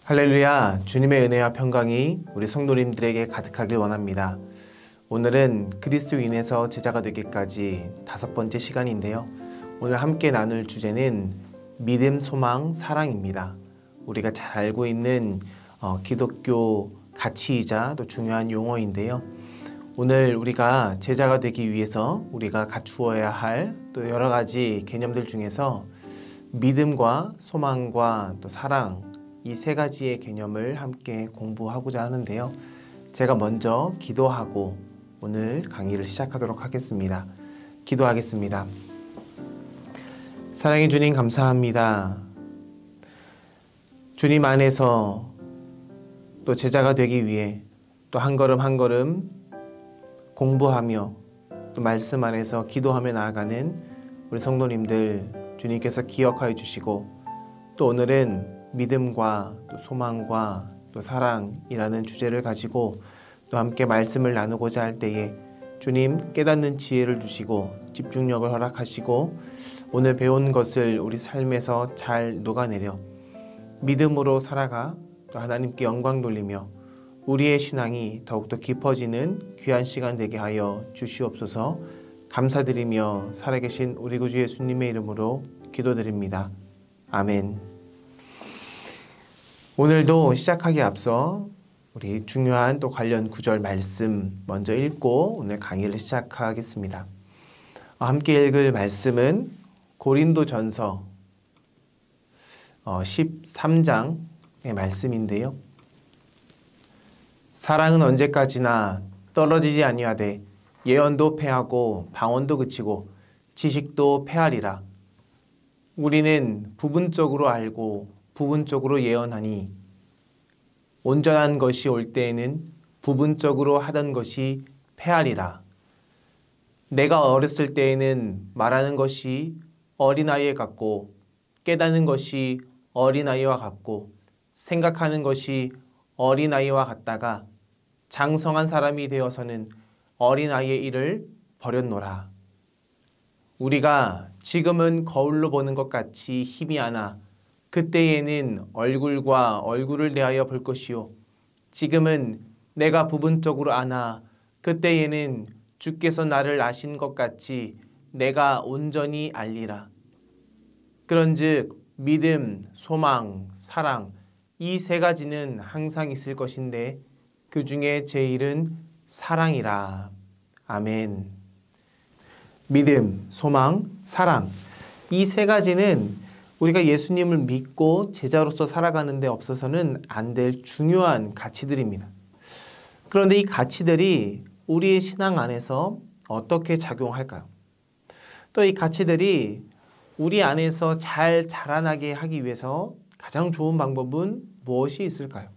할렐루야, 주님의 은혜와 평강이 우리 성도님들에게 가득하길 원합니다. 오늘은 그리스도인에서 제자가 되기까지 5번째 시간인데요. 오늘 함께 나눌 주제는 믿음, 소망, 사랑입니다. 우리가 잘 알고 있는 기독교 가치이자 또 중요한 용어인데요. 오늘 우리가 제자가 되기 위해서 우리가 갖추어야 할 또 여러 가지 개념들 중에서 믿음과 소망과 또 사랑, 이 3가지의 개념을 함께 공부하고자 하는데요. 제가 먼저 기도하고 오늘 강의를 시작하도록 하겠습니다. 기도하겠습니다. 사랑의 주님, 감사합니다. 주님 안에서 또 제자가 되기 위해 또 한 걸음 한 걸음 공부하며 또 말씀 안에서 기도하며 나아가는 우리 성도님들 주님께서 기억하여 주시고, 또 오늘은 믿음과 또 소망과 또 사랑이라는 주제를 가지고 또 함께 말씀을 나누고자 할 때에 주님 깨닫는 지혜를 주시고 집중력을 허락하시고 오늘 배운 것을 우리 삶에서 잘 녹아내려 믿음으로 살아가 또 하나님께 영광 돌리며 우리의 신앙이 더욱더 깊어지는 귀한 시간 되게 하여 주시옵소서. 감사드리며 살아계신 우리 구주 예수님의 이름으로 기도드립니다. 아멘. 오늘도 시작하기에 앞서 우리 중요한 또 관련 구절 말씀 먼저 읽고 오늘 강의를 시작하겠습니다. 함께 읽을 말씀은 고린도전서 13장의 말씀인데요. 사랑은 언제까지나 떨어지지 아니하되 예언도 패하고 방언도 그치고 지식도 패하리라. 우리는 부분적으로 알고 부분적으로 예언하니 온전한 것이 올 때에는 부분적으로 하던 것이 패하리라. 내가 어렸을 때에는 말하는 것이 어린아이에 같고 깨닫는 것이 어린아이와 같고 생각하는 것이 어린아이와 같다가 장성한 사람이 되어서는 어린아이의 일을 버렸노라. 우리가 지금은 거울로 보는 것 같이 힘이 하나 그때에는 얼굴과 얼굴을 대하여 볼 것이요 지금은 내가 부분적으로 아나 그때에는 주께서 나를 아신 것 같이 내가 온전히 알리라. 그런즉 믿음, 소망, 사랑, 이 3가지는 항상 있을 것인데 그 중에 제일은 사랑이라. 아멘. 믿음, 소망, 사랑, 이 3가지는 우리가 예수님을 믿고 제자로서 살아가는 데 없어서는 안 될 중요한 가치들입니다. 그런데 이 가치들이 우리의 신앙 안에서 어떻게 작용할까요? 또 이 가치들이 우리 안에서 잘 자라나게 하기 위해서 가장 좋은 방법은 무엇이 있을까요?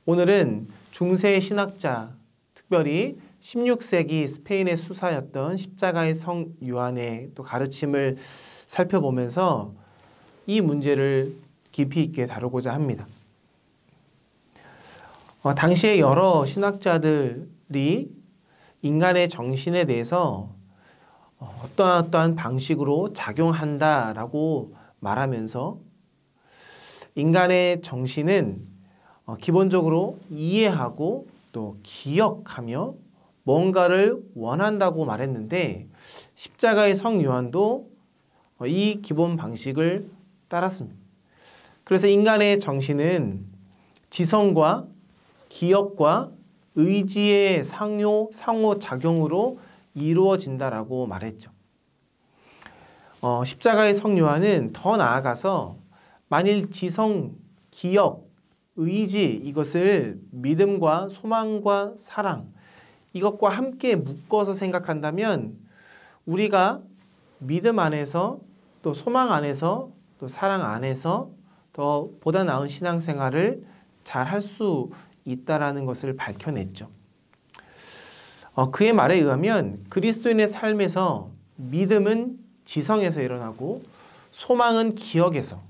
오늘은 중세 신학자, 특별히 16세기 스페인의 수사였던 십자가의 성 요한의 또 가르침을 살펴보면서 이 문제를 깊이 있게 다루고자 합니다. 당시에 여러 신학자들이 인간의 정신에 대해서 어떠한 방식으로 작용한다라고 말하면서 인간의 정신은 기본적으로 이해하고 또 기억하며 뭔가를 원한다고 말했는데 십자가의 성 요한도 이 기본 방식을 따랐습니다. 그래서 인간의 정신은 지성과 기억과 의지의 상호작용으로 이루어진다라고 말했죠. 십자가의 성 요한은 더 나아가서 만일 지성, 기억, 의지 이것을 믿음과 소망과 사랑 이것과 함께 묶어서 생각한다면 우리가 믿음 안에서 또 소망 안에서 또 사랑 안에서 더 보다 나은 신앙생활을 잘 할 수 있다라는 것을 밝혀냈죠. 그의 말에 의하면 그리스도인의 삶에서 믿음은 지성에서 일어나고 소망은 기억에서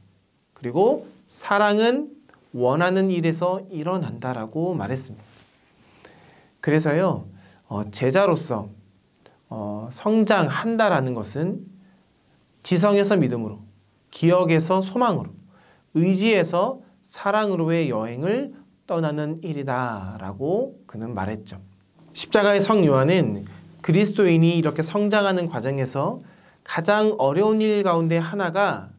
그리고 사랑은 원하는 일에서 일어난다라고 말했습니다. 그래서요, 제자로서 성장한다라는 것은 지성에서 믿음으로, 기억에서 소망으로, 의지에서 사랑으로의 여행을 떠나는 일이다 라고 그는 말했죠. 십자가의 성 요한은 그리스도인이 이렇게 성장하는 과정에서 가장 어려운 일 가운데 하나가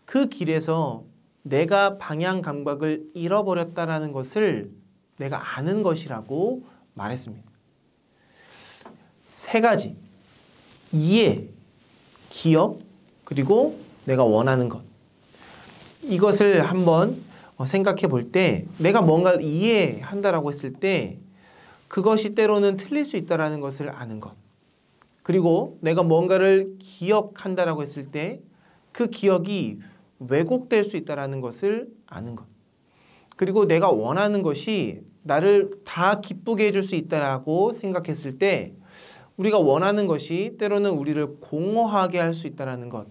그 길에서 내가 방향 감각을 잃어버렸다라는 것을 내가 아는 것이라고 말했습니다. 세 가지: 이해, 기억, 그리고 내가 원하는 것. 이것을 한번 생각해 볼 때, 내가 뭔가를 이해한다라고 했을 때 그것이 때로는 틀릴 수 있다는 것을 아는 것. 그리고 내가 뭔가를 기억한다라고 했을 때 그 기억이 왜곡될 수 있다는 것을 아는 것. 그리고 내가 원하는 것이 나를 다 기쁘게 해줄 수 있다고 생각했을 때 우리가 원하는 것이 때로는 우리를 공허하게 할 수 있다는 것.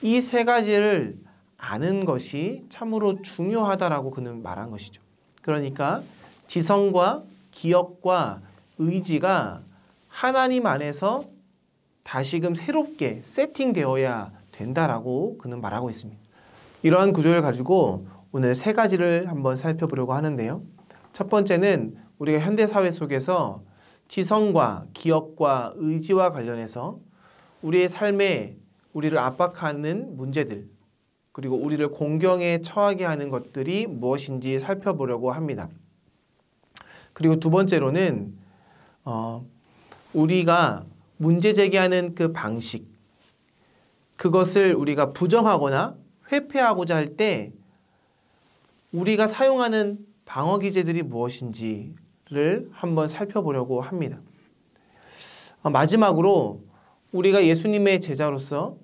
이 세 가지를 아는 것이 참으로 중요하다라고 그는 말한 것이죠. 그러니까 지성과 기억과 의지가 하나님 안에서 다시금 새롭게 세팅되어야 된다라고 그는 말하고 있습니다. 이러한 구조를 가지고 오늘 세 가지를 한번 살펴보려고 하는데요. 첫 번째는 우리가 현대사회 속에서 지성과 기억과 의지와 관련해서 우리의 삶에 우리를 압박하는 문제들, 그리고 우리를 공경에 처하게 하는 것들이 무엇인지 살펴보려고 합니다. 그리고 두 번째로는 우리가 문제 제기하는 그 방식, 그것을 우리가 부정하거나 회피하고자 할 때 우리가 사용하는 방어 기제들이 무엇인지를 한번 살펴보려고 합니다. 마지막으로 우리가 예수님의 제자로서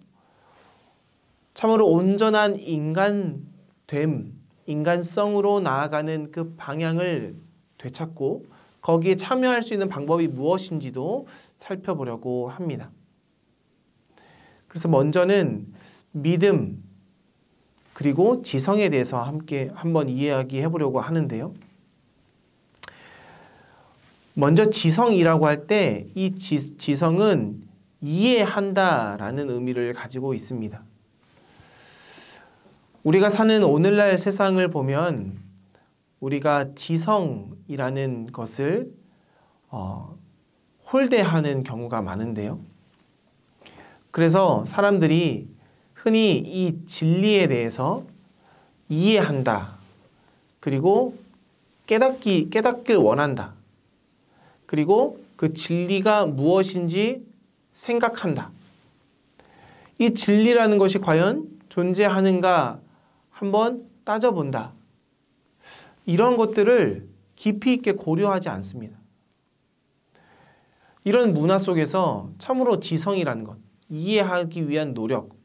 참으로 온전한 인간됨, 인간성으로 나아가는 그 방향을 되찾고 거기에 참여할 수 있는 방법이 무엇인지도 살펴보려고 합니다. 그래서 먼저는 믿음 그리고 지성에 대해서 함께 한번 이야기해 보려고 하는데요. 먼저 지성이라고 할 때 이 지성은 이해한다라는 의미를 가지고 있습니다. 우리가 사는 오늘날 세상을 보면 우리가 지성이라는 것을 홀대하는 경우가 많은데요. 그래서 사람들이 흔히 이 진리에 대해서 이해한다. 그리고 깨닫길 원한다. 그리고 그 진리가 무엇인지 생각한다. 이 진리라는 것이 과연 존재하는가 한번 따져본다. 이런 것들을 깊이 있게 고려하지 않습니다. 이런 문화 속에서 참으로 지성이라는 것, 이해하기 위한 노력,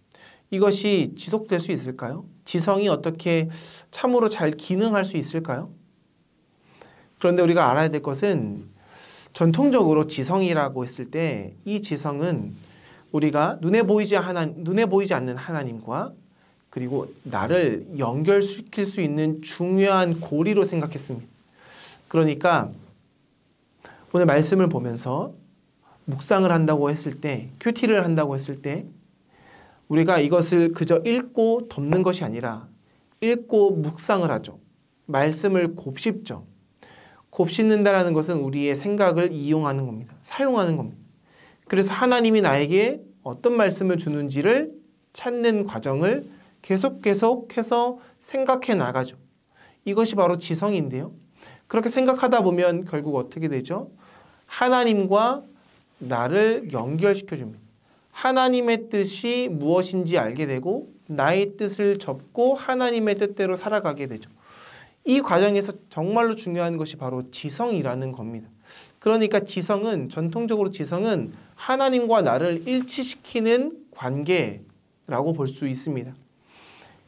이것이 지속될 수 있을까요? 지성이 어떻게 참으로 잘 기능할 수 있을까요? 그런데 우리가 알아야 될 것은 전통적으로 지성이라고 했을 때 이 지성은 우리가 눈에 보이지 않는 하나님과 그리고 나를 연결시킬 수 있는 중요한 고리로 생각했습니다. 그러니까 오늘 말씀을 보면서 묵상을 한다고 했을 때, 큐티를 한다고 했을 때 우리가 이것을 그저 읽고 덮는 것이 아니라 읽고 묵상을 하죠. 말씀을 곱씹죠. 곱씹는다라는 것은 우리의 생각을 이용하는 겁니다. 사용하는 겁니다. 그래서 하나님이 나에게 어떤 말씀을 주는지를 찾는 과정을 계속해서 생각해 나가죠. 이것이 바로 지성인데요. 그렇게 생각하다 보면 결국 어떻게 되죠? 하나님과 나를 연결시켜 줍니다. 하나님의 뜻이 무엇인지 알게 되고 나의 뜻을 접고 하나님의 뜻대로 살아가게 되죠. 이 과정에서 정말로 중요한 것이 바로 지성이라는 겁니다. 그러니까 전통적으로 지성은 하나님과 나를 일치시키는 관계라고 볼 수 있습니다.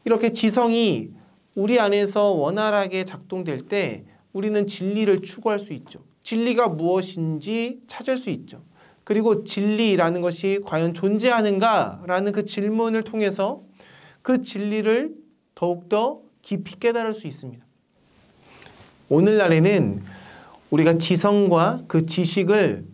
이렇게 지성이 우리 안에서 원활하게 작동될 때 우리는 진리를 추구할 수 있죠. 진리가 무엇인지 찾을 수 있죠. 그리고 진리라는 것이 과연 존재하는가라는 그 질문을 통해서 그 진리를 더욱더 깊이 깨달을 수 있습니다. 오늘날에는 우리가 지성과 그 지식을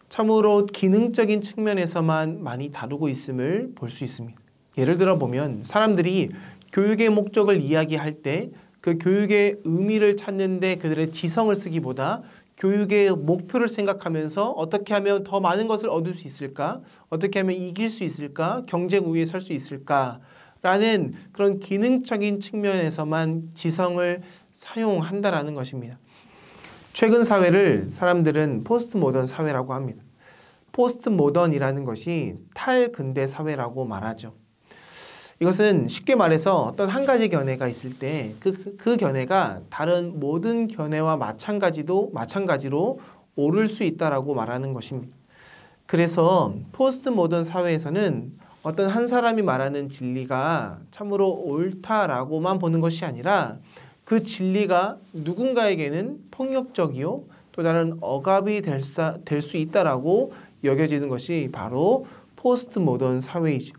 참으로 기능적인 측면에서만 많이 다루고 있음을 볼 수 있습니다. 예를 들어 보면 사람들이 교육의 목적을 이야기할 때 그 교육의 의미를 찾는데 그들의 지성을 쓰기보다 교육의 목표를 생각하면서 어떻게 하면 더 많은 것을 얻을 수 있을까? 어떻게 하면 이길 수 있을까? 경쟁 우위에 설 수 있을까? 라는 그런 기능적인 측면에서만 지성을 사용한다라는 것입니다. 최근 사회를 사람들은 포스트 모던 사회라고 합니다. 포스트 모던이라는 것이 탈근대 사회라고 말하죠. 이것은 쉽게 말해서 어떤 한 가지 견해가 있을 때 그 견해가 다른 모든 견해와 마찬가지로 옳을 수 있다라고 말하는 것입니다. 그래서 포스트 모던 사회에서는 어떤 한 사람이 말하는 진리가 참으로 옳다라고만 보는 것이 아니라 그 진리가 누군가에게는 폭력적이요 또 다른 억압이 될 수 있다라고 여겨지는 것이 바로 포스트 모던 사회이죠.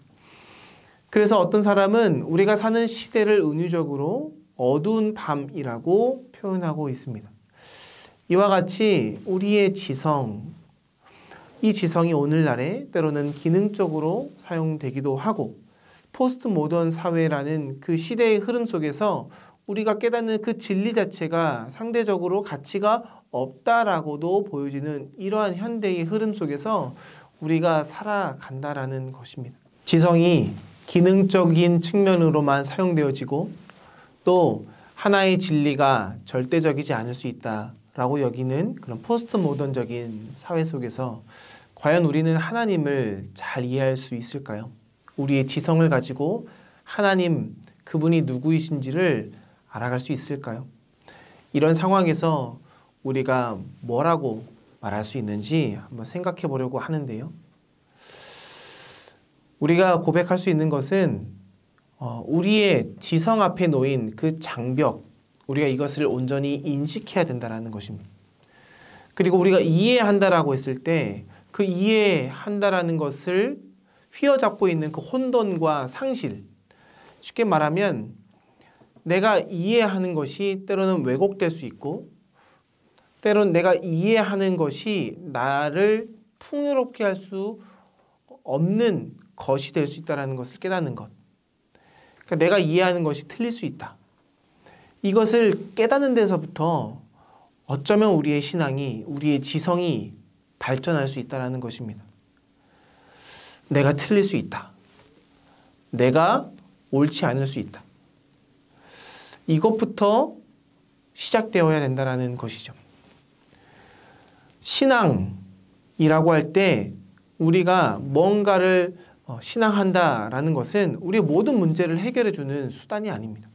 그래서 어떤 사람은 우리가 사는 시대를 은유적으로 어두운 밤이라고 표현하고 있습니다. 이와 같이 우리의 지성, 이 지성이 오늘날에 때로는 기능적으로 사용되기도 하고 포스트 모던 사회라는 그 시대의 흐름 속에서 우리가 깨닫는 그 진리 자체가 상대적으로 가치가 없다라고도 보여지는 이러한 현대의 흐름 속에서 우리가 살아간다라는 것입니다. 지성이 기능적인 측면으로만 사용되어지고 또 하나의 진리가 절대적이지 않을 수 있다라고 여기는 그런 포스트 모던적인 사회 속에서 과연 우리는 하나님을 잘 이해할 수 있을까요? 우리의 지성을 가지고 하나님, 그분이 누구이신지를 알아갈 수 있을까요? 이런 상황에서 우리가 뭐라고 말할 수 있는지 한번 생각해 보려고 하는데요. 우리가 고백할 수 있는 것은 우리의 지성 앞에 놓인 그 장벽, 우리가 이것을 온전히 인식해야 된다는 것입니다. 그리고 우리가 이해한다라고 했을 때 그 이해한다라는 것을 휘어잡고 있는 그 혼돈과 상실, 쉽게 말하면 내가 이해하는 것이 때로는 왜곡될 수 있고 때로는 내가 이해하는 것이 나를 풍요롭게 할 수 없는 것이 될 수 있다는 것을 깨닫는 것. 그러니까 내가 이해하는 것이 틀릴 수 있다. 이것을 깨닫는 데서부터 어쩌면 우리의 신앙이, 우리의 지성이 발전할 수 있다는 것입니다. 내가 틀릴 수 있다. 내가 옳지 않을 수 있다. 이것부터 시작되어야 된다는 것이죠. 신앙이라고 할 때 우리가 뭔가를 신앙한다라는 것은 우리의 모든 문제를 해결해 주는 수단이 아닙니다.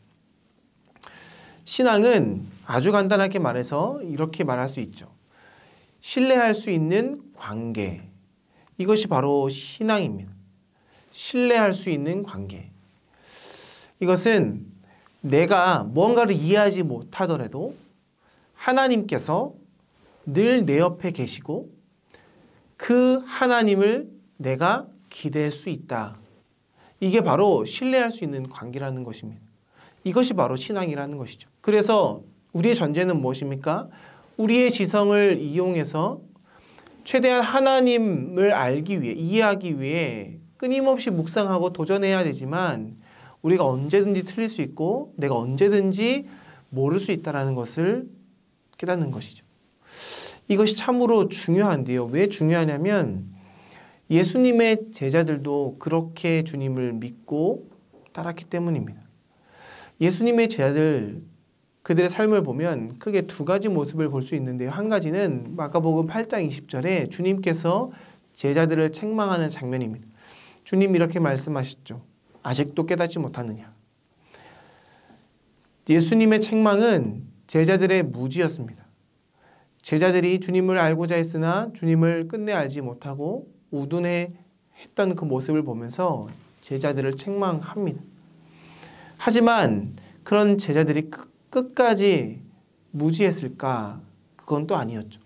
신앙은 아주 간단하게 말해서 이렇게 말할 수 있죠. 신뢰할 수 있는 관계. 이것이 바로 신앙입니다. 신뢰할 수 있는 관계. 이것은 내가 뭔가를 이해하지 못하더라도 하나님께서 늘 내 옆에 계시고 그 하나님을 내가 기댈 수 있다. 이게 바로 신뢰할 수 있는 관계라는 것입니다. 이것이 바로 신앙이라는 것이죠. 그래서 우리의 전제는 무엇입니까? 우리의 지성을 이용해서 최대한 하나님을 알기 위해, 이해하기 위해 끊임없이 묵상하고 도전해야 되지만 우리가 언제든지 틀릴 수 있고 내가 언제든지 모를 수 있다는 것을 깨닫는 것이죠. 이것이 참으로 중요한데요. 왜 중요하냐면 예수님의 제자들도 그렇게 주님을 믿고 따랐기 때문입니다. 예수님의 제자들, 그들의 삶을 보면 크게 두 가지 모습을 볼 수 있는데요. 한 가지는 마가복음 8장 20절에 주님께서 제자들을 책망하는 장면입니다. 주님 이렇게 말씀하셨죠. 아직도 깨닫지 못하느냐. 예수님의 책망은 제자들의 무지였습니다. 제자들이 주님을 알고자 했으나 주님을 끝내 알지 못하고 우둔해 했던 그 모습을 보면서 제자들을 책망합니다. 하지만 그런 제자들이 끝까지 무지했을까? 그건 또 아니었죠.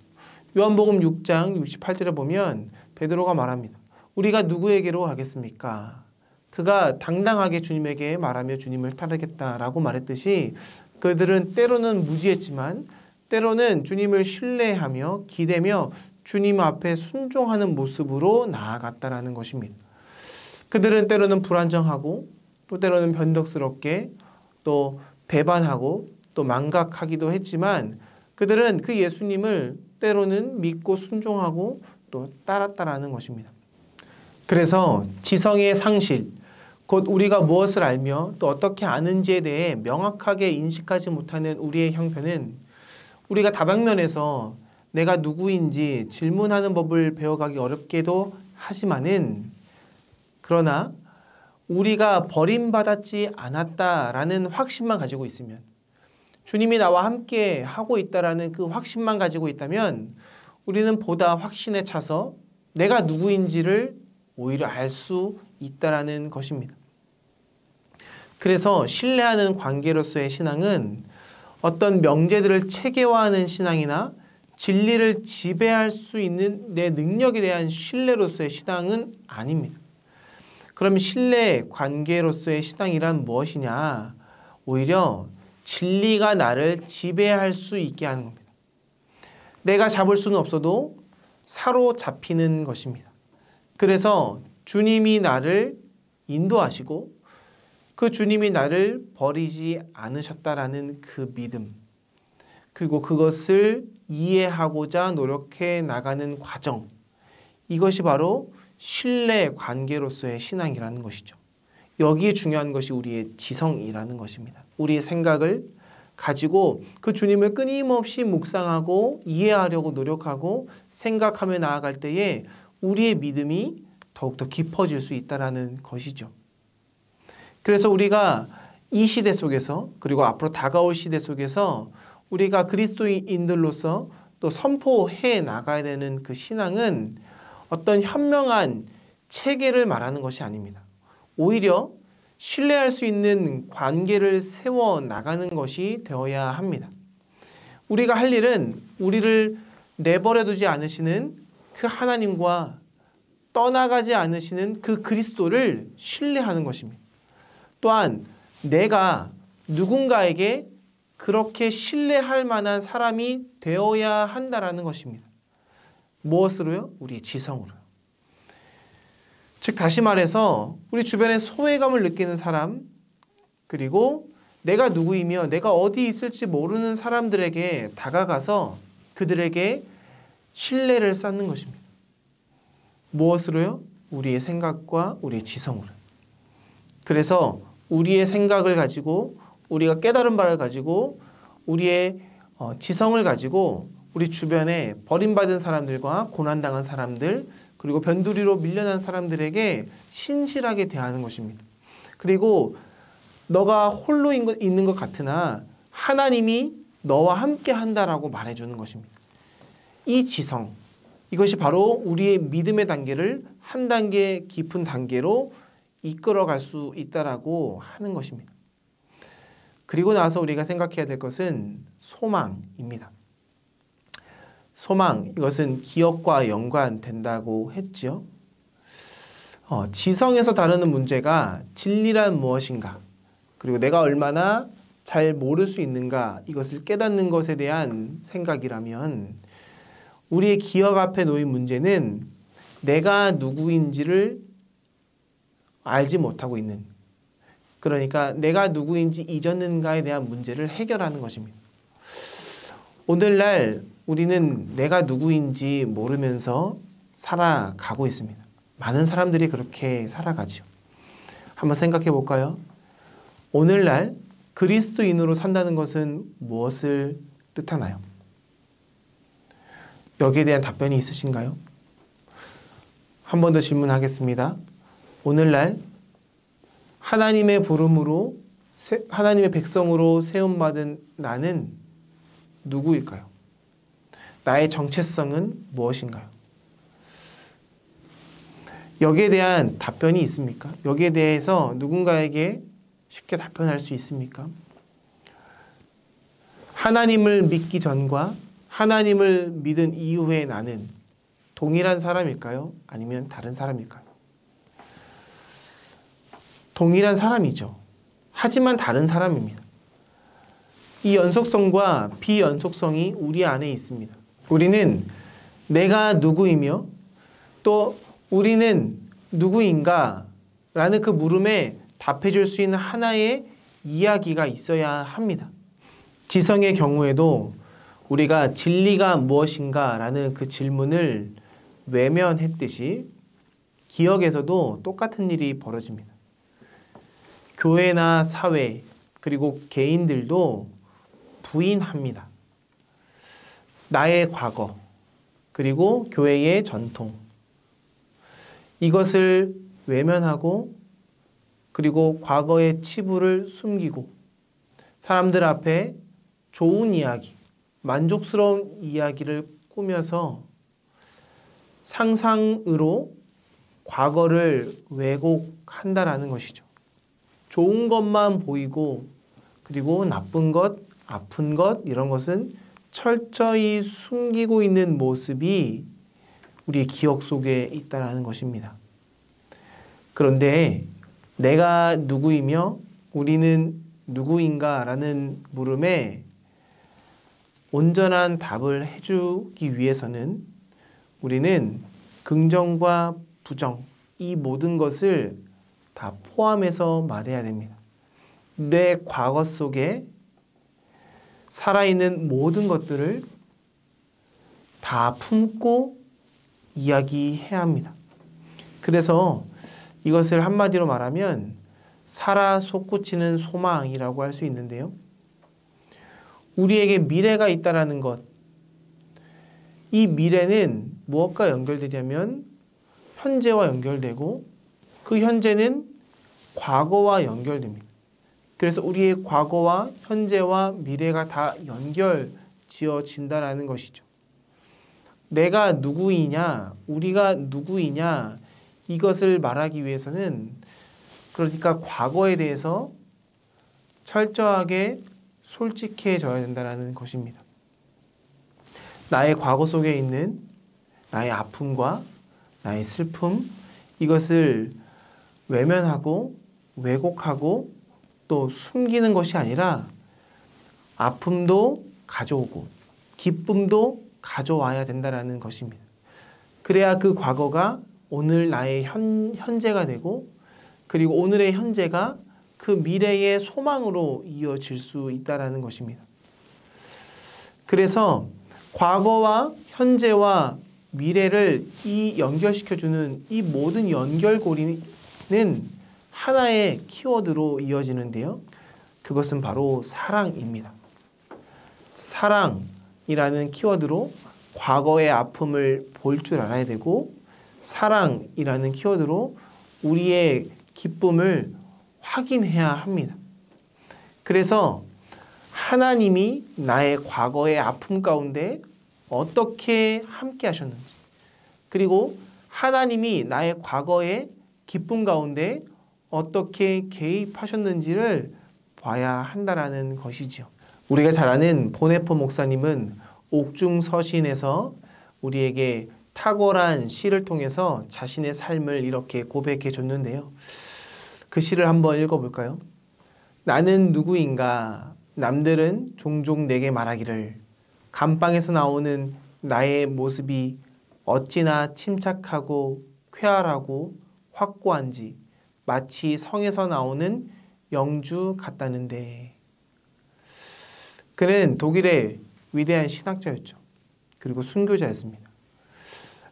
요한복음 6장 68절에 보면 베드로가 말합니다. 우리가 누구에게로 가겠습니까? 그가 당당하게 주님에게 말하며 주님을 따르겠다라고 말했듯이 그들은 때로는 무지했지만 때로는 주님을 신뢰하며 기대며 주님 앞에 순종하는 모습으로 나아갔다라는 것입니다. 그들은 때로는 불안정하고 또 때로는 변덕스럽게 또 배반하고 또 망각하기도 했지만 그들은 그 예수님을 때로는 믿고 순종하고 또 따랐다라는 것입니다. 그래서 지성의 상실, 곧 우리가 무엇을 알며 또 어떻게 아는지에 대해 명확하게 인식하지 못하는 우리의 형편은 우리가 다방면에서 내가 누구인지 질문하는 법을 배워가기 어렵게도 하지만은 그러나 우리가 버림받았지 않았다라는 확신만 가지고 있으면 주님이 나와 함께 하고 있다라는 그 확신만 가지고 있다면 우리는 보다 확신에 차서 내가 누구인지를 오히려 알 수 있다라는 것입니다. 그래서 신뢰하는 관계로서의 신앙은 어떤 명제들을 체계화하는 신앙이나 진리를 지배할 수 있는 내 능력에 대한 신뢰로서의 신앙은 아닙니다. 그럼 신뢰 관계로서의 신앙이란 무엇이냐? 오히려 진리가 나를 지배할 수 있게 하는 겁니다. 내가 잡을 수는 없어도 사로잡히는 것입니다. 그래서 주님이 나를 인도하시고 그 주님이 나를 버리지 않으셨다라는 그 믿음, 그리고 그것을 이해하고자 노력해 나가는 과정, 이것이 바로 신뢰 관계로서의 신앙이라는 것이죠. 여기에 중요한 것이 우리의 지성이라는 것입니다. 우리의 생각을 가지고 그 주님을 끊임없이 묵상하고 이해하려고 노력하고 생각하며 나아갈 때에 우리의 믿음이 더욱더 깊어질 수 있다는 것이죠. 그래서 우리가 이 시대 속에서 그리고 앞으로 다가올 시대 속에서 우리가 그리스도인들로서 또 선포해 나가야 되는 그 신앙은 어떤 현명한 체계를 말하는 것이 아닙니다. 오히려 신뢰할 수 있는 관계를 세워 나가는 것이 되어야 합니다. 우리가 할 일은 우리를 내버려 두지 않으시는 그 하나님과 떠나가지 않으시는 그 그리스도를 신뢰하는 것입니다. 또한 내가 누군가에게 그렇게 신뢰할 만한 사람이 되어야 한다라는 것입니다. 무엇으로요? 우리 지성으로요. 즉 다시 말해서 우리 주변에 소외감을 느끼는 사람, 그리고 내가 누구이며 내가 어디 있을지 모르는 사람들에게 다가가서 그들에게 신뢰를 쌓는 것입니다. 무엇으로요? 우리의 생각과 우리의 지성으로. 그래서 우리의 생각을 가지고 우리가 깨달은 바를 가지고 우리의 지성을 가지고 우리 주변에 버림받은 사람들과 고난당한 사람들, 그리고 변두리로 밀려난 사람들에게 신실하게 대하는 것입니다. 그리고 너가 홀로 있는 것 같으나 하나님이 너와 함께 한다라고 말해주는 것입니다. 이 지성, 이것이 바로 우리의 믿음의 단계를 한 단계 깊은 단계로 이끌어갈 수 있다라고 하는 것입니다. 그리고 나서 우리가 생각해야 될 것은 소망입니다. 소망, 이것은 기억과 연관된다고 했죠. 지성에서 다루는 문제가 진리란 무엇인가, 그리고 내가 얼마나 잘 모를 수 있는가, 이것을 깨닫는 것에 대한 생각이라면 우리의 기억 앞에 놓인 문제는 내가 누구인지를 알지 못하고 있는, 그러니까 내가 누구인지 잊었는가에 대한 문제를 해결하는 것입니다. 오늘날 우리는 내가 누구인지 모르면서 살아가고 있습니다. 많은 사람들이 그렇게 살아가죠. 한번 생각해 볼까요? 오늘날 그리스도인으로 산다는 것은 무엇을 뜻하나요? 여기에 대한 답변이 있으신가요? 한 번 더 질문하겠습니다. 오늘날 하나님의 부름으로 하나님의 백성으로 세움받은 나는 누구일까요? 나의 정체성은 무엇인가요? 여기에 대한 답변이 있습니까? 여기에 대해서 누군가에게 쉽게 답변할 수 있습니까? 하나님을 믿기 전과 하나님을 믿은 이후의 나는 동일한 사람일까요? 아니면 다른 사람일까요? 동일한 사람이죠. 하지만 다른 사람입니다. 이 연속성과 비연속성이 우리 안에 있습니다. 우리는 내가 누구이며 또 우리는 누구인가 라는 그 물음에 답해 줄 수 있는 하나의 이야기가 있어야 합니다. 지성의 경우에도 우리가 진리가 무엇인가 라는 그 질문을 외면했듯이 기억에서도 똑같은 일이 벌어집니다. 교회나 사회 그리고 개인들도 부인합니다. 나의 과거 그리고 교회의 전통 이것을 외면하고 그리고 과거의 치부를 숨기고 사람들 앞에 좋은 이야기, 만족스러운 이야기를 꾸며서 상상으로 과거를 왜곡한다라는 것이죠. 좋은 것만 보이고 그리고 나쁜 것, 아픈 것 이런 것은 철저히 숨기고 있는 모습이 우리의 기억 속에 있다라는 것입니다. 그런데 내가 누구이며 우리는 누구인가라는 물음에 온전한 답을 해주기 위해서는 우리는 긍정과 부정 이 모든 것을 다 포함해서 말해야 됩니다. 내 과거 속에 살아있는 모든 것들을 다 품고 이야기해야 합니다. 그래서 이것을 한마디로 말하면 살아 솟구치는 소망이라고 할 수 있는데요. 우리에게 미래가 있다라는 것, 이 미래는 무엇과 연결되냐면 현재와 연결되고 그 현재는 과거와 연결됩니다. 그래서 우리의 과거와 현재와 미래가 다 연결지어진다라는 것이죠. 내가 누구이냐, 우리가 누구이냐 이것을 말하기 위해서는 그러니까 과거에 대해서 철저하게 솔직해져야 된다는 것입니다. 나의 과거 속에 있는 나의 아픔과 나의 슬픔 이것을 외면하고 왜곡하고 또 숨기는 것이 아니라 아픔도 가져오고 기쁨도 가져와야 된다는 것입니다. 그래야 그 과거가 오늘 나의 현재가 되고 그리고 오늘의 현재가 그 미래의 소망으로 이어질 수 있다는 것입니다. 그래서 과거와 현재와 미래를 연결시켜주는 이 모든 연결고리는 하나의 키워드로 이어지는데요. 그것은 바로 사랑입니다. 사랑이라는 키워드로 과거의 아픔을 볼 줄 알아야 되고 사랑이라는 키워드로 우리의 기쁨을 확인해야 합니다. 그래서 하나님이 나의 과거의 아픔 가운데 어떻게 함께 하셨는지 그리고 하나님이 나의 과거의 기쁨 가운데 어떻게 개입하셨는지를 봐야 한다라는 것이지요. 우리가 잘 아는 보네포 목사님은 옥중서신에서 우리에게 탁월한 시를 통해서 자신의 삶을 이렇게 고백해 줬는데요. 그 시를 한번 읽어볼까요? 나는 누구인가? 남들은 종종 내게 말하기를 감방에서 나오는 나의 모습이 어찌나 침착하고 쾌활하고 확고한지 마치 성에서 나오는 영주 같다는데. 그는 독일의 위대한 신학자였죠. 그리고 순교자였습니다.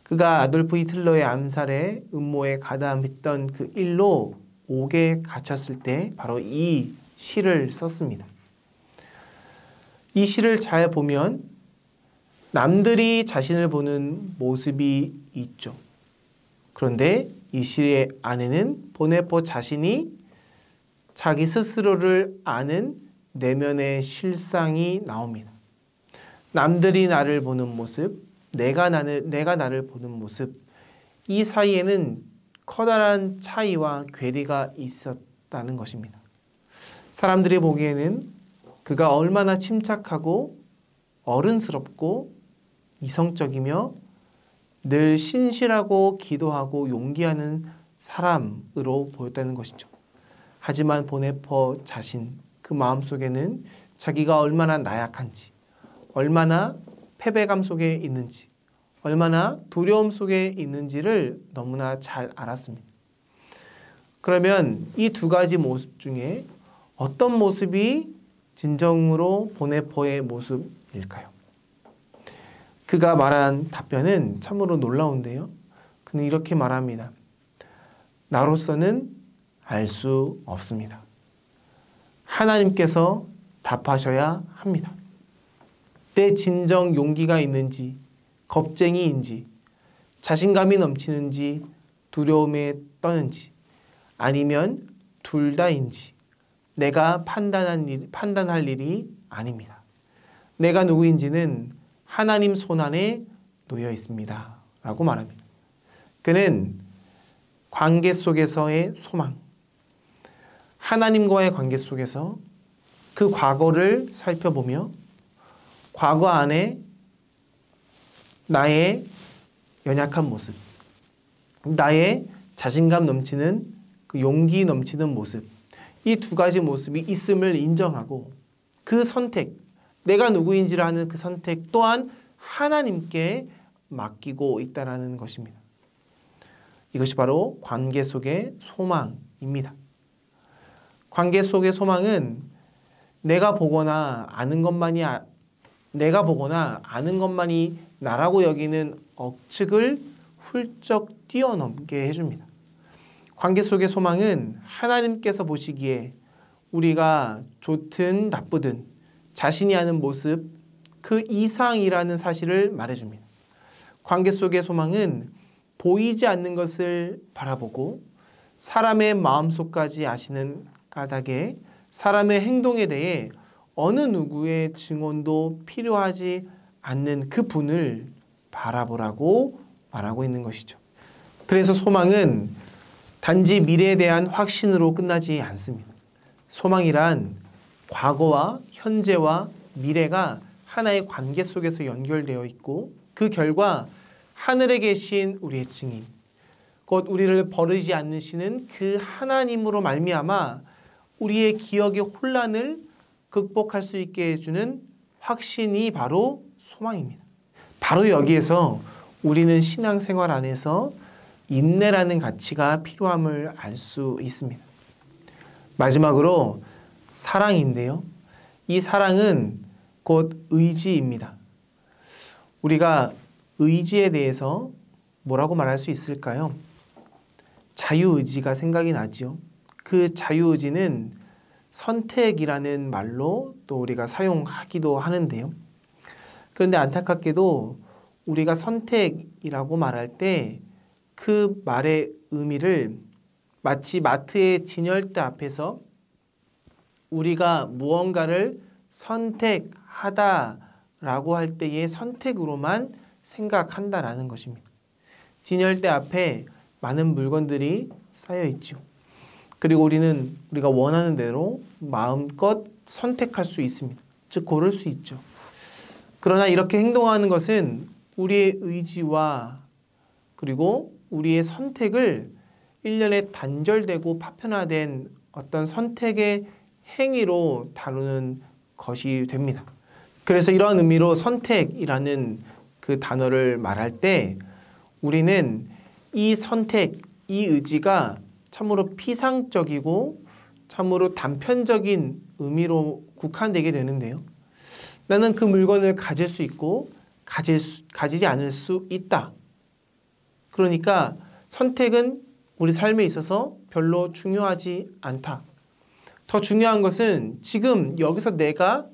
그가 아돌프 히틀러의 암살에 음모에 가담했던 그 일로 옥에 갇혔을 때 바로 이 시를 썼습니다. 이 시를 잘 보면 남들이 자신을 보는 모습이 있죠. 그런데 이 시의 안에는 보네포 자신이 자기 스스로를 아는 내면의 실상이 나옵니다. 남들이 나를 보는 모습, 내가 나를 보는 모습, 이 사이에는 커다란 차이와 괴리가 있었다는 것입니다. 사람들이 보기에는 그가 얼마나 침착하고 어른스럽고 이성적이며 늘 신실하고 기도하고 용기하는 사람으로 보였다는 것이죠. 하지만 보네포 자신 그 마음속에는 자기가 얼마나 나약한지, 얼마나 패배감 속에 있는지, 얼마나 두려움 속에 있는지를 너무나 잘 알았습니다. 그러면 이 두 가지 모습 중에 어떤 모습이 진정으로 보네포의 모습일까요? 그가 말한 답변은 참으로 놀라운데요. 그는 이렇게 말합니다. 나로서는 알 수 없습니다. 하나님께서 답하셔야 합니다. 내 진정 용기가 있는지, 겁쟁이인지, 자신감이 넘치는지, 두려움에 떠는지, 아니면 둘 다인지 내가 판단할 일이 아닙니다. 내가 누구인지는 하나님 손안에 놓여 있습니다. 라고 말합니다. 그는 관계 속에서의 소망, 하나님과의 관계 속에서 그 과거를 살펴보며 과거 안에 나의 연약한 모습, 나의 자신감 넘치는 그 용기 넘치는 모습, 이 두 가지 모습이 있음을 인정하고 그 선택, 내가 누구인지를 아는 그 선택 또한 하나님께 맡기고 있다는 것입니다. 이것이 바로 관계 속의 소망입니다. 관계 속의 소망은 내가 보거나 아는 것만이 나라고 여기는 억측을 훌쩍 뛰어넘게 해줍니다. 관계 속의 소망은 하나님께서 보시기에 우리가 좋든 나쁘든 자신이 아는 모습 그 이상이라는 사실을 말해줍니다. 관계 속의 소망은 보이지 않는 것을 바라보고 사람의 마음속까지 아시는 까닭에 사람의 행동에 대해 어느 누구의 증언도 필요하지 않는 그 분을 바라보라고 말하고 있는 것이죠. 그래서 소망은 단지 미래에 대한 확신으로 끝나지 않습니다. 소망이란 과거와 현재와 미래가 하나의 관계 속에서 연결되어 있고 그 결과 하늘에 계신 우리의 증인, 곧 우리를 버리지 않으시는 그 하나님으로 말미암아 우리의 기억의 혼란을 극복할 수 있게 해주는 확신이 바로 소망입니다. 바로 여기에서 우리는 신앙생활 안에서 인내라는 가치가 필요함을 알 수 있습니다. 마지막으로 사랑인데요. 이 사랑은 곧 의지입니다. 우리가 의지에 대해서 뭐라고 말할 수 있을까요? 자유의지가 생각이 나죠. 그 자유의지는 선택이라는 말로 또 우리가 사용하기도 하는데요. 그런데 안타깝게도 우리가 선택이라고 말할 때 그 말의 의미를 마치 마트의 진열대 앞에서 우리가 무언가를 선택하다라고 할 때의 선택으로만 생각한다라는 것입니다. 진열대 앞에 많은 물건들이 쌓여 있죠. 그리고 우리가 원하는 대로 마음껏 선택할 수 있습니다. 즉 고를 수 있죠. 그러나 이렇게 행동하는 것은 우리의 의지와 그리고 우리의 선택을 일련의 단절되고 파편화된 어떤 선택의 행위로 다루는 것이 됩니다. 그래서 이러한 의미로 선택이라는 그 단어를 말할 때 우리는 이 선택, 이 의지가 참으로 피상적이고 참으로 단편적인 의미로 국한되게 되는데요. 나는 그 물건을 가질 수 있고 가지지 않을 수 있다. 그러니까 선택은 우리 삶에 있어서 별로 중요하지 않다. 더 중요한 것은 지금 여기서 내가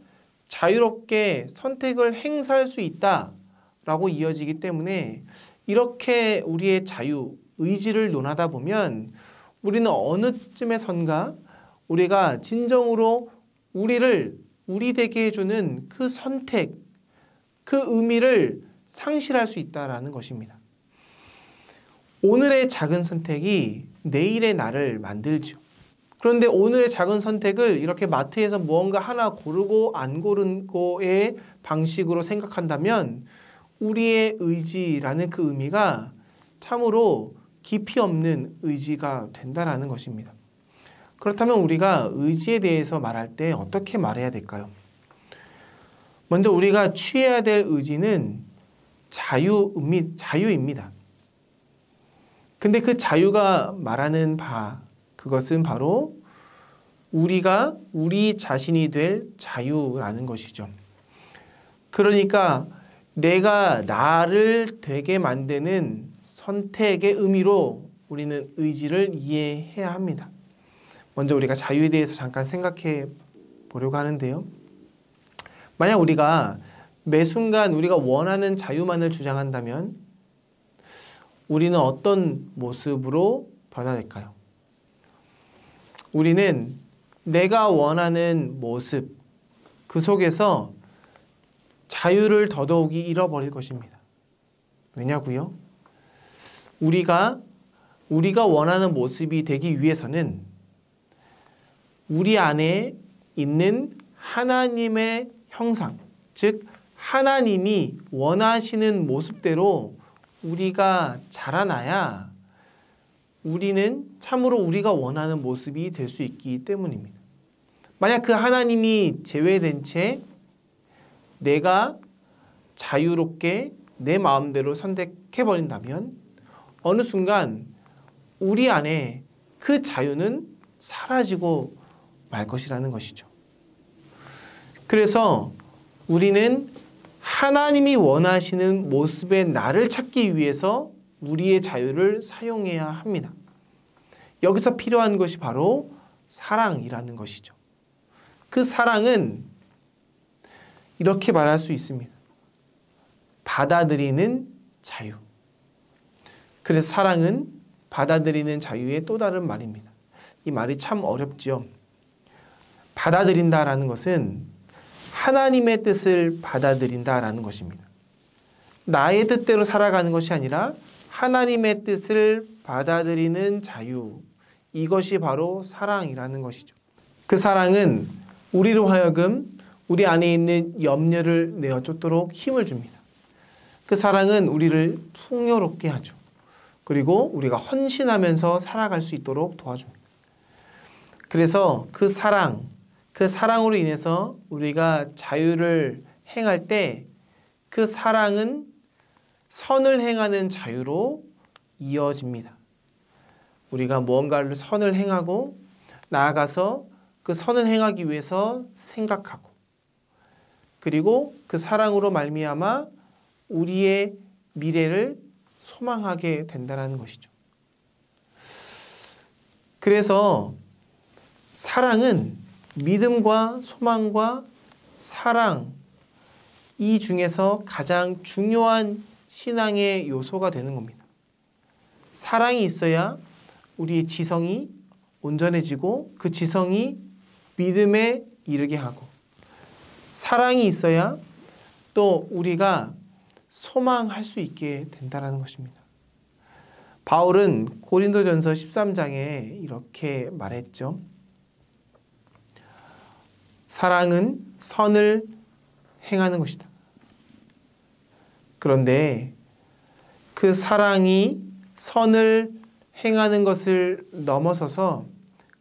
자유롭게 선택을 행사할 수 있다라고 이어지기 때문에 이렇게 우리의 자유, 의지를 논하다 보면 우리는 어느 쯤에선가 우리가 진정으로 우리 되게 해주는 그 선택, 그 의미를 상실할 수 있다는 것입니다. 오늘의 작은 선택이 내일의 나를 만들죠. 그런데 오늘의 작은 선택을 이렇게 마트에서 무언가 하나 고르고 안 고른 거의 방식으로 생각한다면 우리의 의지라는 그 의미가 참으로 깊이 없는 의지가 된다는 것입니다. 그렇다면 우리가 의지에 대해서 말할 때 어떻게 말해야 될까요? 먼저 우리가 취해야 될 의지는 자유입니다. 근데 그 자유가 말하는 그것은 바로 우리가 우리 자신이 될 자유라는 것이죠. 그러니까 내가 나를 되게 만드는 선택의 의미로 우리는 의지를 이해해야 합니다. 먼저 우리가 자유에 대해서 잠깐 생각해 보려고 하는데요. 만약 우리가 매 순간 우리가 원하는 자유만을 주장한다면 우리는 어떤 모습으로 변화될까요? 우리는 내가 원하는 모습, 그 속에서 자유를 더더욱이 잃어버릴 것입니다. 왜냐고요? 우리가 원하는 모습이 되기 위해서는 우리 안에 있는 하나님의 형상, 즉 하나님이 원하시는 모습대로 우리가 자라나야 우리는 참으로 우리가 원하는 모습이 될 수 있기 때문입니다. 만약 그 하나님이 제외된 채 내가 자유롭게 내 마음대로 선택해버린다면 어느 순간 우리 안에 그 자유는 사라지고 말 것이라는 것이죠. 그래서 우리는 하나님이 원하시는 모습의 나를 찾기 위해서 우리의 자유를 사용해야 합니다. 여기서 필요한 것이 바로 사랑이라는 것이죠. 그 사랑은 이렇게 말할 수 있습니다. 받아들이는 자유. 그래서 사랑은 받아들이는 자유의 또 다른 말입니다. 이 말이 참 어렵죠. 받아들인다라는 것은 하나님의 뜻을 받아들인다라는 것입니다. 나의 뜻대로 살아가는 것이 아니라 하나님의 뜻을 받아들이는 자유. 이것이 바로 사랑이라는 것이죠. 그 사랑은 우리로 하여금 우리 안에 있는 염려를 내어 쫓도록 힘을 줍니다. 그 사랑은 우리를 풍요롭게 하죠. 그리고 우리가 헌신하면서 살아갈 수 있도록 도와줍니다. 그래서 그 사랑으로 인해서 우리가 자유를 행할 때 그 사랑은 선을 행하는 자유로 이어집니다. 우리가 무언가를 선을 행하고 나아가서 그 선을 행하기 위해서 생각하고 그리고 그 사랑으로 말미암아 우리의 미래를 소망하게 된다는 것이죠. 그래서 사랑은 믿음과 소망과 사랑 이 중에서 가장 중요한 신앙의 요소가 되는 겁니다. 사랑이 있어야 우리의 지성이 온전해지고 그 지성이 믿음에 이르게 하고 사랑이 있어야 또 우리가 소망할 수 있게 된다는 것입니다. 바울은 고린도전서 13장에 이렇게 말했죠. 사랑은 선을 행하는 것이다. 그런데 그 사랑이 선을 행하는 것을 넘어서서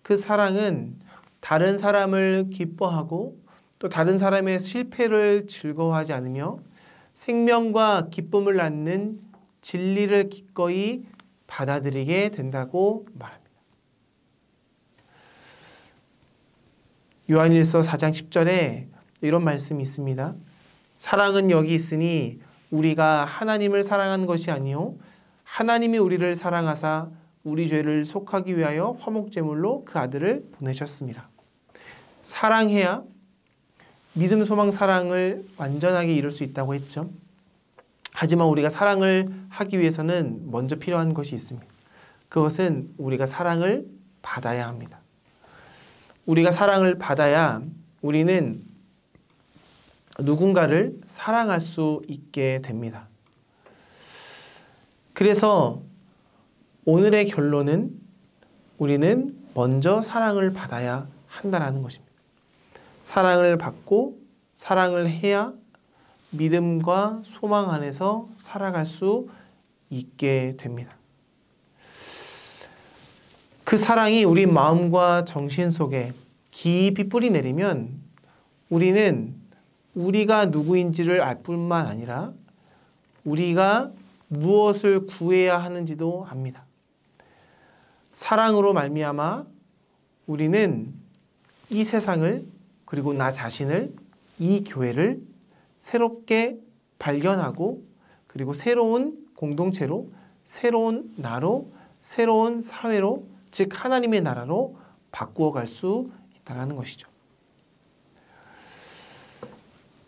그 사랑은 다른 사람을 기뻐하고 또 다른 사람의 실패를 즐거워하지 않으며 생명과 기쁨을 낳는 진리를 기꺼이 받아들이게 된다고 말합니다. 요한일서 4장 10절에 이런 말씀이 있습니다. 사랑은 여기 있으니 우리가 하나님을 사랑하는 것이 아니요 하나님이 우리를 사랑하사 우리 죄를 속하기 위하여 화목제물로 그 아들을 보내셨습니다. 사랑해야 믿음, 소망, 사랑을 완전하게 이룰 수 있다고 했죠. 하지만 우리가 사랑을 하기 위해서는 먼저 필요한 것이 있습니다. 그것은 우리가 사랑을 받아야 합니다. 우리가 사랑을 받아야 우리는 누군가를 사랑할 수 있게 됩니다. 그래서 오늘의 결론은 우리는 먼저 사랑을 받아야 한다는 것입니다. 사랑을 받고 사랑을 해야 믿음과 소망 안에서 살아갈 수 있게 됩니다. 그 사랑이 우리 마음과 정신 속에 깊이 뿌리 내리면 우리는 우리가 누구인지를 알 뿐만 아니라 우리가 무엇을 구해야 하는지도 압니다. 사랑으로 말미암아 우리는 이 세상을 그리고 나 자신을 이 교회를 새롭게 발견하고 그리고 새로운 공동체로 새로운 나로 새로운 사회로 즉 하나님의 나라로 바꾸어 갈 수 있다는 것이죠.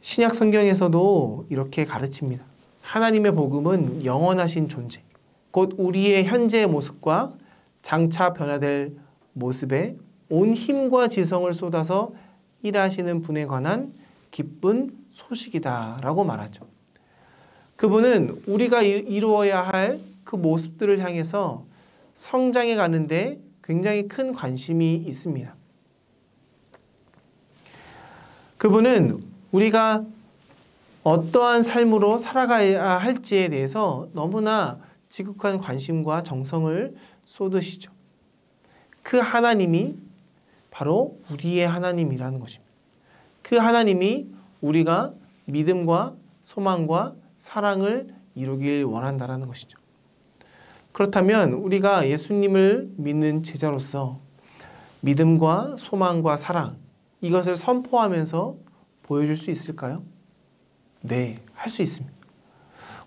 신약 성경에서도 이렇게 가르칩니다. 하나님의 복음은 영원하신 존재, 곧 우리의 현재의 모습과 장차 변화될 모습에 온 힘과 지성을 쏟아서 일하시는 분에 관한 기쁜 소식이다라고 말하죠. 그분은 우리가 이루어야 할 그 모습들을 향해서 성장해 가는데 굉장히 큰 관심이 있습니다. 그분은 우리가 어떠한 삶으로 살아가야 할지에 대해서 너무나 지극한 관심과 정성을 쏟으시죠. 그 하나님이 바로 우리의 하나님이라는 것입니다. 그 하나님이 우리가 믿음과 소망과 사랑을 이루길 원한다는 것이죠. 그렇다면 우리가 예수님을 믿는 제자로서 믿음과 소망과 사랑 이것을 선포하면서 보여줄 수 있을까요? 네, 할 수 있습니다.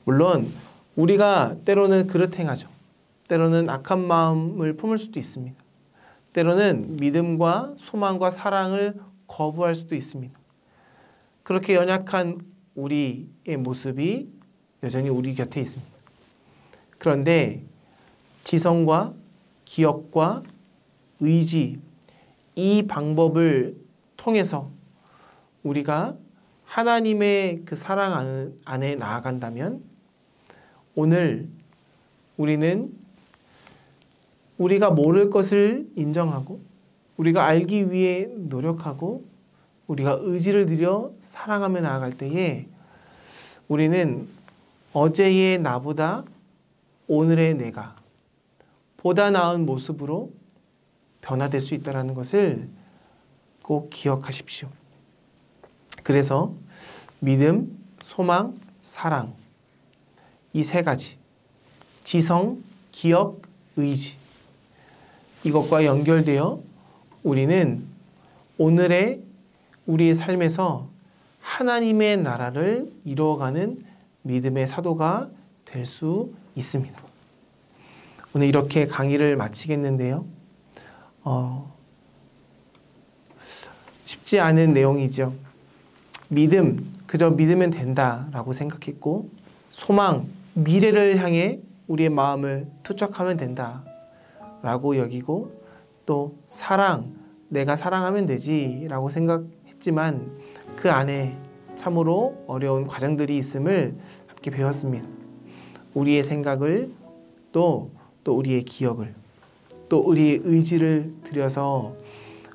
물론 우리가 때로는 그릇 행하죠. 때로는 악한 마음을 품을 수도 있습니다. 때로는 믿음과 소망과 사랑을 거부할 수도 있습니다. 그렇게 연약한 우리의 모습이 여전히 우리 곁에 있습니다. 그런데 지성과 기억과 의지 이 방법을 통해서 우리가 하나님의 그 사랑 안에 나아간다면 오늘 우리는 우리가 모를 것을 인정하고 우리가 알기 위해 노력하고 우리가 의지를 들여 사랑하며 나아갈 때에 우리는 어제의 나보다 오늘의 내가 보다 나은 모습으로 변화될 수 있다는 것을 꼭 기억하십시오. 그래서 믿음, 소망, 사랑 이 세 가지 지성, 기억, 의지 이것과 연결되어 우리는 오늘의 우리의 삶에서 하나님의 나라를 이루어가는 믿음의 사도가 될 수 있습니다. 오늘 이렇게 강의를 마치겠는데요. 쉽지 않은 내용이죠. 믿음, 그저 믿으면 된다라고 생각했고 소망, 미래를 향해 우리의 마음을 투척하면 된다라고 여기고 또 사랑, 내가 사랑하면 되지라고 생각했지만 그 안에 참으로 어려운 과정들이 있음을 함께 배웠습니다. 우리의 생각을 또 우리의 기억을 또 우리의 의지를 들여서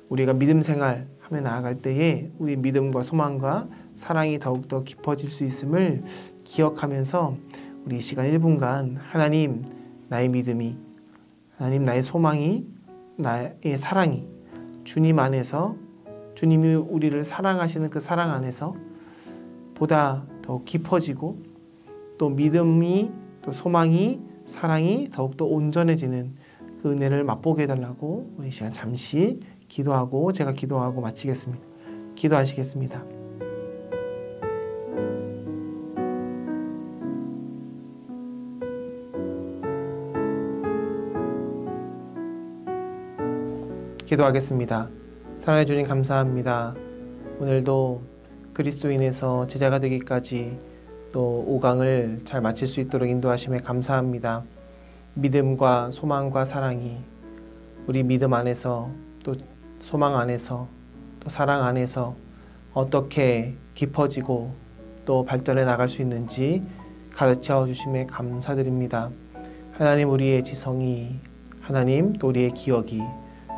우리가 믿음 생활하며 나아갈 때에 우리 믿음과 소망과 사랑이 더욱더 깊어질 수 있음을 기억하면서 우리 이 시간 1분간 하나님 나의 믿음이 하나님 나의 소망이 나의 사랑이 주님 안에서 주님이 우리를 사랑하시는 그 사랑 안에서 보다 더 깊어지고 또 믿음이 또 소망이 사랑이 더욱더 온전해지는 그 은혜를 맛보게 해달라고 우리 시간 잠시 기도하고 제가 기도하고 마치겠습니다. 기도하시겠습니다. 기도하겠습니다. 사랑해 주님 감사합니다. 오늘도 그리스도인에서 제자가 되기까지 또 5강을 잘 마칠 수 있도록 인도하심에 감사합니다. 믿음과 소망과 사랑이 우리 믿음 안에서 또 소망 안에서 또 사랑 안에서 어떻게 깊어지고 또 발전해 나갈 수 있는지 가르쳐 주심에 감사드립니다. 하나님 우리의 지성이 하나님 또 우리의 기억이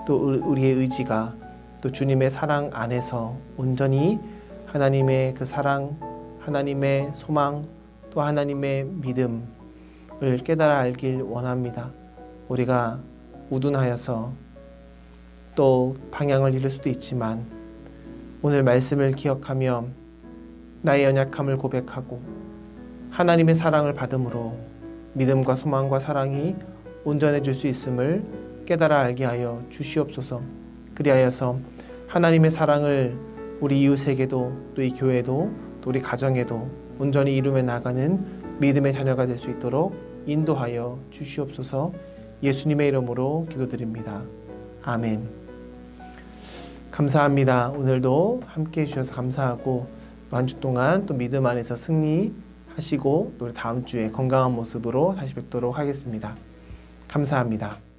또 우리의 의지가 또 주님의 사랑 안에서 온전히 하나님의 그 사랑, 하나님의 소망, 또 하나님의 믿음을 깨달아 알길 원합니다. 우리가 우둔하여서 또 방향을 잃을 수도 있지만 오늘 말씀을 기억하며 나의 연약함을 고백하고 하나님의 사랑을 받음으로 믿음과 소망과 사랑이 온전해질 수 있음을 깨달아 알게 하여 주시옵소서. 그리하여서 하나님의 사랑을 우리 이웃에게도 또 이 교회도 또 우리 가정에도 온전히 이루며 나가는 믿음의 자녀가 될 수 있도록 인도하여 주시옵소서. 예수님의 이름으로 기도드립니다. 아멘. 감사합니다. 오늘도 함께해 주셔서 감사하고 한 주 동안 또 믿음 안에서 승리하시고 또 우리 다음 주에 건강한 모습으로 다시 뵙도록 하겠습니다. 감사합니다.